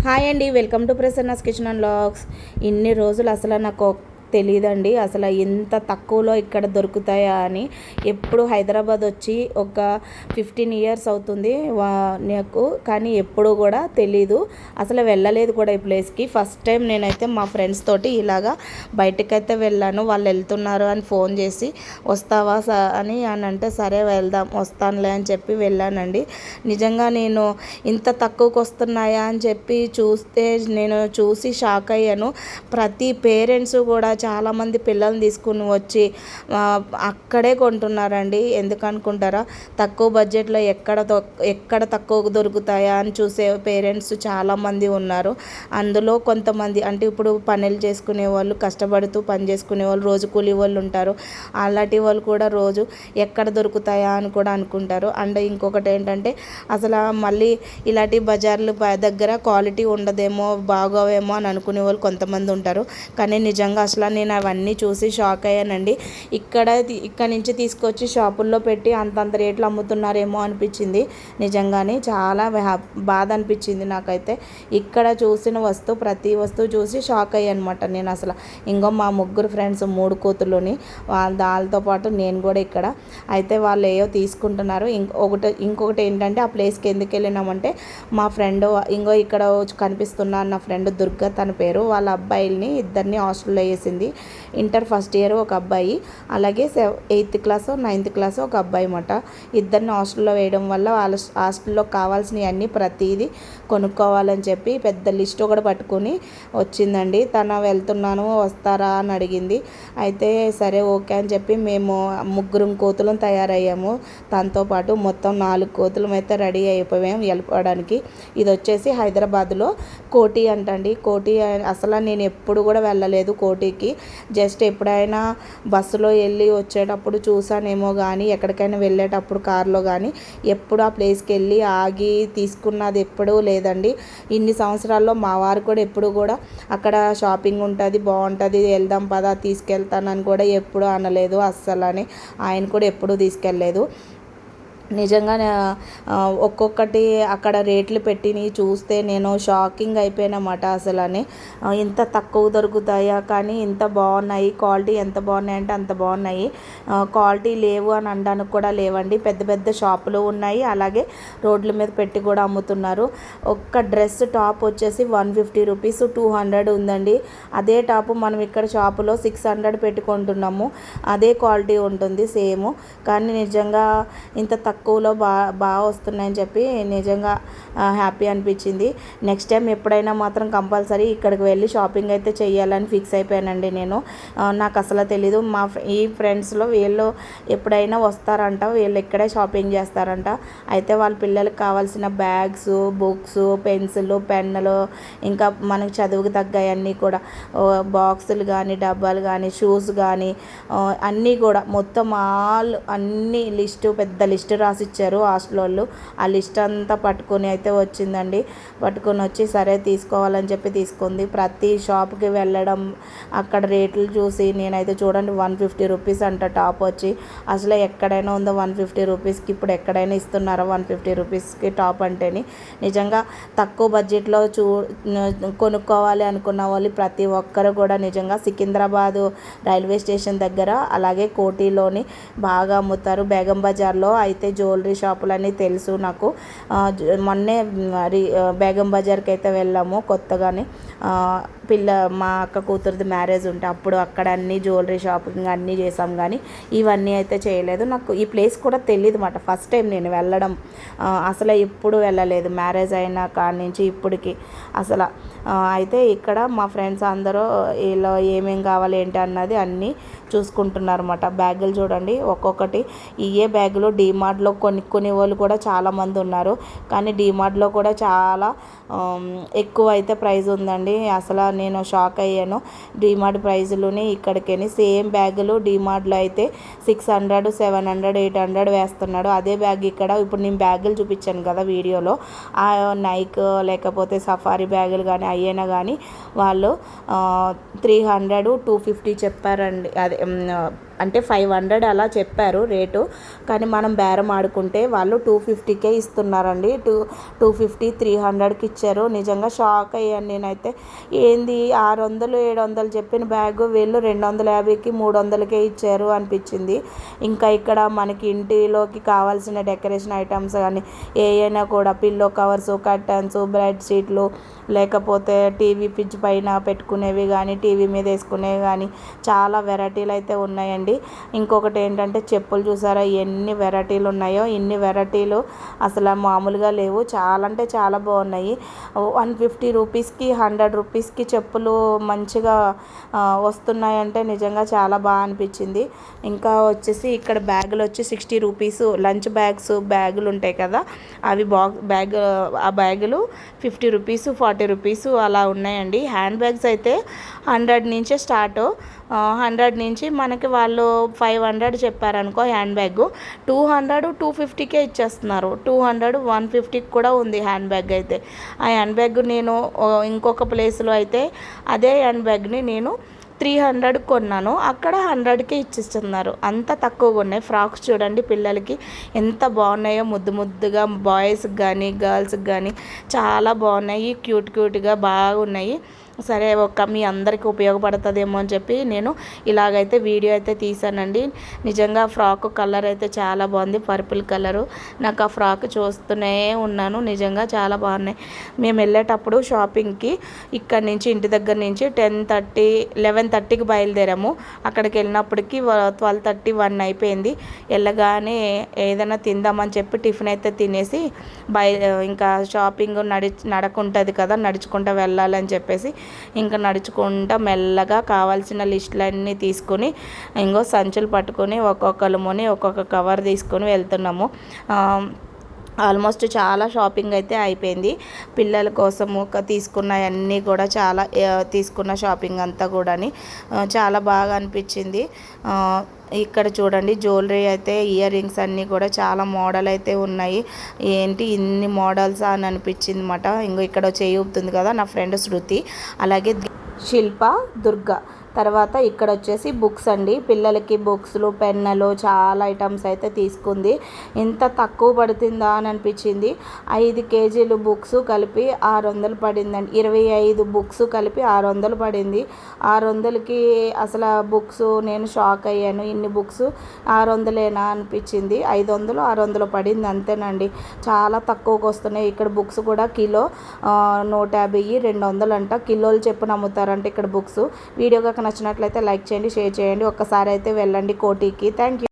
Hi అండి, welcome to Prasanna's kitchen and vlogs. ఇన్ని రోజులు అసలు నాకు తెలియదండి అసలు ఇంత తక్కువలో ఇక్కడ దొరుకుతాయా అని. ఎప్పుడు హైదరాబాద్ వచ్చి ఒక 15 ఇయర్స్ అవుతుంది నాకు, కానీ ఎప్పుడు కూడా తెలీదు, అసలు వెళ్ళలేదు కూడా ఈ ప్లేస్కి. ఫస్ట్ టైం నేనైతే మా ఫ్రెండ్స్ తోటి ఇలాగా బయటకైతే వెళ్ళాను. వాళ్ళు వెళ్తున్నారు అని ఫోన్ చేసి వస్తావా అని అంటే సరే వెళ్దాం వస్తానులే అని చెప్పి వెళ్ళానండి. నిజంగా నేను ఇంత తక్కువకి వస్తున్నాయా అని చెప్పి నేను చూసి షాక్ అయ్యాను. ప్రతి పేరెంట్స్ కూడా చాలామంది పిల్లల్ని తీసుకుని వచ్చి అక్కడే కొంటున్నారండి. ఎందుకు అనుకుంటారా, తక్కువ బడ్జెట్లో ఎక్కడ తక్కువ దొరుకుతాయా అని చూసే పేరెంట్స్ చాలామంది ఉన్నారు. అందులో కొంతమంది అంటే ఇప్పుడు పనులు చేసుకునే వాళ్ళు, కష్టపడుతూ పని చేసుకునే వాళ్ళు, రోజు కూలి వాళ్ళు ఉంటారు. అలాంటి వాళ్ళు కూడా రోజు ఎక్కడ దొరుకుతాయా అని కూడా అనుకుంటారు. అండ్ ఇంకొకటి ఏంటంటే అసలు మళ్ళీ ఇలాంటి బజార్లు దగ్గర క్వాలిటీ ఉండదేమో, బాగోవేమో అని అనుకునే వాళ్ళు కొంతమంది ఉంటారు. కానీ నిజంగా అసలు నేను అవన్నీ చూసి షాక్ అయ్యానండి. ఇక్కడ నుంచి తీసుకొచ్చి షాపుల్లో పెట్టి అంతంత రేట్లు అమ్ముతున్నారేమో అనిపించింది. నిజంగానే చాలా బాధ అనిపించింది నాకైతే. ఇక్కడ చూసిన ప్రతి వస్తువు చూసి షాక్ అయ్యానమాట నేను అసలు. ఇంకో మా ముగ్గురు ఫ్రెండ్స్ 3 కూతుర్లని వాళ్ళతో పాటు నేను కూడా ఇక్కడ అయితే వాళ్ళు ఏవో తీసుకుంటున్నారు. ఇంకొకటి ఏంటంటే ఆ ప్లేస్కి ఎందుకు వెళ్ళినామంటే మా ఫ్రెండ్ ఇక్కడ కనిపిస్తున్న నా ఫ్రెండ్ దుర్గా తన పేరు, వాళ్ళ అబ్బాయిల్ని ఇద్దరిని హాస్టల్లో వేసింది. ఇంటర్ ఫస్ట్ ఇయర్ ఒక అబ్బాయి, అలాగే 8th క్లాస్ 9th క్లాస్ ఒక అబ్బాయి అన్నమాట. ఇద్దరిని హాస్టల్లో వేయడం వల్ల వాళ్ళ హాస్టల్లో కావాల్సినవి అన్నీ ప్రతిదీ కొనుక్కోవాలని చెప్పి పెద్ద లిస్ట్ ఒకటి పట్టుకొని వచ్చిందండి. వెళ్తున్నాను వస్తారా అని అడిగింది. అయితే సరే ఓకే అని చెప్పి మేము 3 కోతులను తయారయ్యాము. తనతో పాటు మొత్తం 4 కోతులం అయితే రెడీ అయిపోయాము వెళ్ళిపోవడానికి. ఇది వచ్చేసి హైదరాబాద్లో కోటి అంటండి. కోటి అసలు నేను ఎప్పుడు కూడా వెళ్ళలేదు కోటికి. జస్ట్ ఎప్పుడైనా బస్సులో వెళ్ళి వచ్చేటప్పుడు చూసానేమో కానీ ఎక్కడికైనా వెళ్ళేటప్పుడు కార్లో కానీ ఎప్పుడు ఆ ప్లేస్కి వెళ్ళి ఆగి తీసుకున్నది ఎప్పుడూ లేదండి. ఇన్ని సంవత్సరాల్లో మా వారు కూడా ఎప్పుడు కూడా అక్కడ షాపింగ్ ఉంటుంది, బాగుంటుంది, వెళ్దాం పదా తీసుకెళ్తానని కూడా ఎప్పుడూ అనలేదు అస్సలని. ఆయన కూడా ఎప్పుడూ తీసుకెళ్ళలేదు. నిజంగా ఒక్కొక్కటి అక్కడ రేట్లు పెట్టినవి చూస్తే నేను షాకింగ్ అయిపోయానమాట అసలని. ఇంత తక్కువ దొరుకుతాయా, కానీ ఇంత బాగున్నాయి, క్వాలిటీ ఎంత బాగున్నాయి అంటే అంత బాగున్నాయి. క్వాలిటీ లేవు అని అనడానికి కూడా లేవండి. పెద్ద పెద్ద షాపులు ఉన్నాయి, అలాగే రోడ్ల మీద పెట్టి కూడా అమ్ముతున్నారు. ఒక్క డ్రెస్ టాప్ వచ్చేసి 150 రూపీస్ 200 ఉందండి. అదే టాపు మనం ఇక్కడ షాపులో 600 పెట్టుకుంటున్నాము. అదే క్వాలిటీ ఉంటుంది సేమ్. కానీ నిజంగా ఇంత తక్కువలో బాగా వస్తున్నాయని చెప్పి నిజంగా హ్యాపీ అనిపించింది. నెక్స్ట్ టైం ఎప్పుడైనా మాత్రం కంపల్సరీ ఇక్కడికి వెళ్ళి షాపింగ్ అయితే చేయాలని ఫిక్స్ అయిపోయానండి నేను. నాకు అసలు తెలీదు, ఈ ఫ్రెండ్స్లో వీళ్ళు ఎప్పుడైనా వస్తారంట, వీళ్ళు ఇక్కడే షాపింగ్ చేస్తారంట. అయితే వాళ్ళ పిల్లలకి కావాల్సిన బ్యాగ్స్, బుక్స్, పెన్సిల్, పెన్నులు, ఇంకా మనకి చదువుకు తగ్గవన్నీ కూడా బాక్సులు కానీ, డబ్బాలు కానీ, షూస్ కానీ అన్నీ కూడా మొత్తం అన్ని పెద్ద లిస్టు రాసిచ్చారు హాస్టల్ వాళ్ళు. ఆ లిస్ట్ అంతా పట్టుకొని అయితే వచ్చిందండి. పట్టుకొని వచ్చి సరే తీసుకోవాలని చెప్పి తీసుకుంది. ప్రతి షాప్కి వెళ్ళడం, అక్కడ రేట్లు చూసి నేనైతే చూడండి 150 రూపీస్ అంట టాప్ వచ్చి. అసలు ఎక్కడైనా ఉందో 150 రూపీస్కి, ఇప్పుడు ఎక్కడైనా ఇస్తున్నారో 150 రూపీస్కి టాప్ అంటేని. నిజంగా తక్కువ బడ్జెట్లో కొనుక్కోవాలి అనుకున్న వాళ్ళు ప్రతి ఒక్కరు కూడా నిజంగా సికింద్రాబాదు రైల్వే స్టేషన్ దగ్గర, అలాగే కోటిలోని బాగా అమ్ముతారు. బేగం బజార్లో అయితే జ్యువెలరీ షాపులన్నీ తెలుసు నాకు. మొన్నే బేగం బజార్కి అయితే వెళ్ళాము కొత్తగానే. మా అక్క కూతురిది మ్యారేజ్ ఉంటే అప్పుడు అక్కడ అన్ని జ్యువెలరీ షాపింగ్ అన్నీ చేసాం, కానీ ఇవన్నీ అయితే చేయలేదు. నాకు ఈ ప్లేస్ కూడా తెలియదు అన్నమాట. ఫస్ట్ టైం నేను వెళ్ళడం, అసలు ఎప్పుడు వెళ్ళలేదు మ్యారేజ్ అయినా కాడి నుంచి ఇప్పటికి అసలు. అయితే ఇక్కడ మా ఫ్రెండ్స్ అందరూ ఇలా ఏమేం కావాలి ఏంటి అన్నది అన్నీ చూసుకుంటున్నారు అన్నమాట. బ్యాగులు చూడండి ఒక్కొక్కటి. ఇవే బ్యాగులు డీమార్ట్లో కొనుక్కునే వాళ్ళు కూడా చాలామంది ఉన్నారు, కానీ డీమార్ట్లో కూడా చాలా ఎక్కువ అయితే ప్రైస్ ఉందండి. అసలు నేను షాక్ అయ్యాను. డీమార్ట్ ప్రైజులోని ఇక్కడికని సేమ్ బ్యాగులు డీమార్ట్లో అయితే 600, 700, 800 వేస్తున్నాడు. అదే బ్యాగ్ ఇక్కడ ఇప్పుడు నేను బ్యాగులు చూపించాను కదా వీడియోలో, ఆ నైక్ లేకపోతే సఫారీ బ్యాగులు కానీ అయ్యేనా కానీ వాళ్ళు 300, 250 చెప్పారండి. అదే అంటే 500 అలా చెప్పారు రేటు. కానీ మనం బేరం ఆడుకుంటే వాళ్ళు 250కే ఇస్తున్నారండి. 250 300కి ఇచ్చారు. నిజంగా షాక్ అయ్యాను నేనైతే. ఏంది 600 700 చెప్పిన బ్యాగు వీళ్ళు 250కి 300కే ఇచ్చారు అనిపించింది. ఇంకా ఇక్కడ మనకి ఇంటిలోకి కావాల్సిన డెకరేషన్ ఐటమ్స్ కానీ ఏవైనా కూడా పిల్లో కవర్స్, కర్టన్స్, బెడ్ షీట్లు, లేకపోతే టీవీ ఫ్రిడ్జ్ పైన పెట్టుకునేవి కానీ టీవీ మీద వేసుకునేవి కానీ చాలా వెరైటీలు అయితే ఉన్నాయండి. ఇంకొకటి ఏంటంటే చెప్పులు చూసారా ఎన్ని వెరైటీలు ఉన్నాయో. ఇన్ని వెరైటీలు అసలు మామూలుగా లేవు. చాలా అంటే చాలా బాగున్నాయి. 150 రూపీస్కి 100 రూపీస్కి చెప్పులు మంచిగా వస్తున్నాయంటే నిజంగా చాలా బాగా అనిపించింది. ఇంకా వచ్చేసి ఇక్కడ బ్యాగులు వచ్చి 60 రూపీస్ లంచ్ బ్యాగులు ఉంటాయి కదా, అవి ఆ బ్యాగులు 50 రూపీస్ 40 రూపీస్ అలా ఉన్నాయండి. హ్యాండ్ బ్యాగ్స్ అయితే 100 నుంచే స్టార్ట్. 100 నుంచి మనకి వాళ్ళు 500 చెప్పారనుకో హ్యాండ్ బ్యాగ్, 200 250కే ఇచ్చేస్తున్నారు. 200 150కి కూడా ఉంది హ్యాండ్ బ్యాగ్ అయితే. ఆ హ్యాండ్ బ్యాగ్ నేను ఇంకొక ప్లేస్లో అయితే అదే హ్యాండ్ బ్యాగ్ని నేను 300 కొన్నాను, అక్కడ 100కే ఇచ్చిస్తున్నారు. అంత తక్కువగా ఉన్నాయి. ఫ్రాక్స్ చూడండి పిల్లలకి ఎంత బాగున్నాయో, ముద్దు ముద్దుగా బాయ్స్కి కానీ గర్ల్స్కి కానీ చాలా బాగున్నాయి. క్యూట్గా బాగున్నాయి. సరే మీ అందరికీ ఉపయోగపడుతుందేమో అని చెప్పి నేను ఇలాగైతే వీడియో అయితే తీసానండి. నిజంగా ఫ్రాక్ కలర్ అయితే చాలా బాగుంది, పర్పుల్ కలరు. నాకు ఆ ఫ్రాక్ చూస్తూనే ఉన్నాను. నిజంగా చాలా బాగున్నాయి. మేము వెళ్ళేటప్పుడు షాపింగ్కి ఇక్కడ నుంచి ఇంటి దగ్గర నుంచి 11:30కి బయలుదేరాము. అక్కడికి వెళ్ళినప్పటికీ 12:30 1 అయిపోయింది. వెళ్ళగానే ఏదైనా తిందామని చెప్పి టిఫిన్ అయితే తినేసి ఇంకా షాపింగ్ నడకుంటుంది కదా, నడుచుకుంటూ వెళ్ళాలని చెప్పేసి ఇంకా నడుచుకుంటూ మెల్లగా కావాల్సిన లిస్టులన్నీ తీసుకొని ఇంకో సంచులు పట్టుకొని ఒక్కొక్క కవర్ తీసుకొని వెళ్తున్నాము. ఆల్మోస్ట్ చాలా షాపింగ్ అయితే అయిపోయింది. పిల్లల కోసము తీసుకున్నవన్నీ కూడా చాలా తీసుకున్న షాపింగ్ అంతా కూడా చాలా బాగా అనిపించింది. ఇక్కడ చూడండి జ్యువెలరీ అయితే ఇయర్ రింగ్స్ అన్నీ కూడా చాలా మోడల్ అయితే ఉన్నాయి. ఏంటి ఇన్ని మోడల్స్ అని అనిపించింది అన్నమాట. ఇంకో ఇక్కడ చేయి ఊపుతుంది కదా నా ఫ్రెండ్ శృతి, అలాగే శిల్ప, దుర్గా. తర్వాత ఇక్కడ వచ్చేసి బుక్స్ అండి. పిల్లలకి బుక్స్లు, పెన్నులు చాలా ఐటమ్స్ అయితే తీసుకుంది. ఇంత తక్కువ పడుతుందా అని అనిపించింది. 5 కేజీలు బుక్స్ కలిపి 600 పడిందండి. 25 బుక్స్ కలిపి 600 పడింది. 600కి అసలు బుక్స్ నేను షాక్ అయ్యాను. ఇన్ని బుక్స్ 600లేనా అనిపించింది. 500 600 పడింది అంతేనండి. చాలా తక్కువకి వస్తున్నాయి. ఇక్కడ బుక్స్ కూడా కిలో 150 200 అంట. కిలోలు చెప్పున అమ్ముతారంట ఇక్కడ బుక్స్. వీడియోగా నచ్చినట్లయితే లైక్ చేయండి, షేర్ చేయండి. ఒక్కసారి అయితే వెళ్ళండి కోటికి. Thank you.